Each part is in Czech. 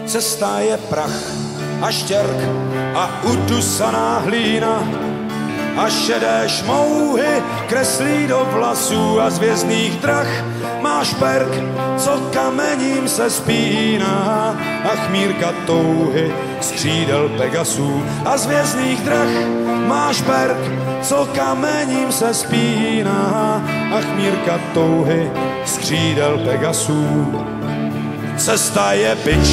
Cesta je prach a štěrk a udusaná hlína a šedé šmouhy kreslí do vlasů a z hvězdných drah máš perk, co kamením se spíná a chmírka touhy z křídel Pegasů a z hvězdných drah máš perk, co kamením se spíná a chmírka touhy z křídel Pegasů. Cesta je bič,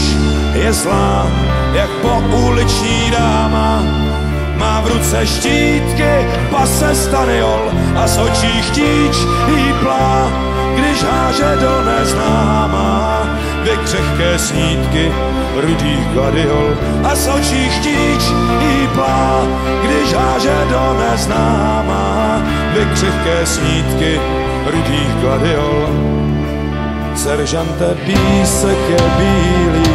je zlá, jak pouliční dáma. Má v ruce štítky, pase staniol a z očí chtíč jí plá, když háže do neznáma. Dvě křehké snídky rudých gladiol a z očí chtíč jí plá, když háže do neznáma. Dvě křehké snídky rudých gladiol. Seržante, písek je bílý,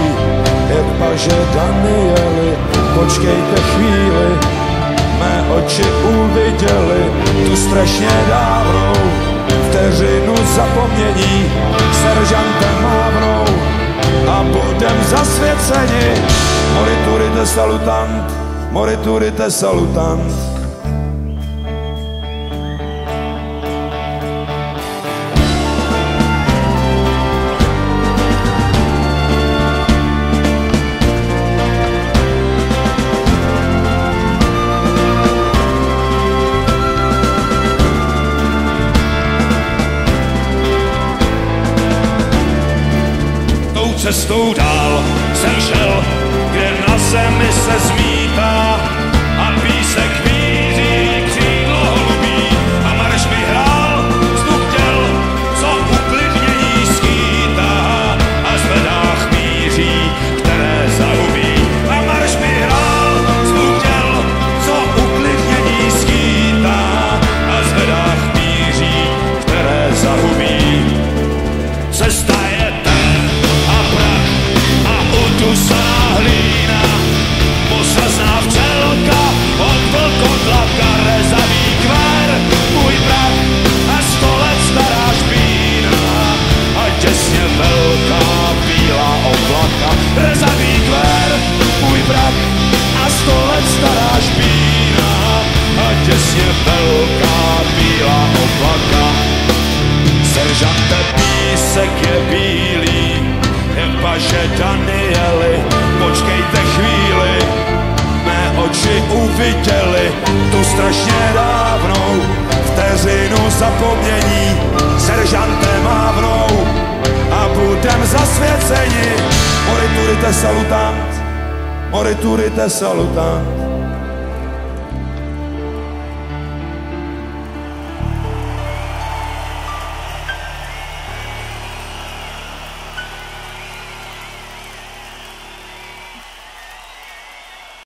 jak paže Daniely, počkejte chvíli, mé oči uviděli tu strašně dávnou vteřinu zapomnění. Seržante, mávnou a budem zasvěceni. Moriturite salutant, moriturite salutant. Cestou dál jsem šel, kde na zemi se zmítá a písek víří křídlo holubí a marš mi hrál vzduch těl, co uklidnění skýtá a zvedách míří, které zahubí. A marš mi hrál vzduch těl, co uklidnění skýtá a zvedách míří, které zahubí. Cesta je udusaná hlína, posazná včelka, od vlkodlaka rezavý kvér, můj prach a 100 let stará špína a těsně velká bílá oblaka. Rezavý kvér, můj prach a 100 let stará špína a těsně velká bílá oblaka. Seržante, písek je bílý, jak paže Daniely, počkejte chvíli, mé oči uviděli tu strašně dávnou vteřinu zapomnění. Seržante, mávnou a budem zasvěceni. Moriturite salutant, moriturite salutant.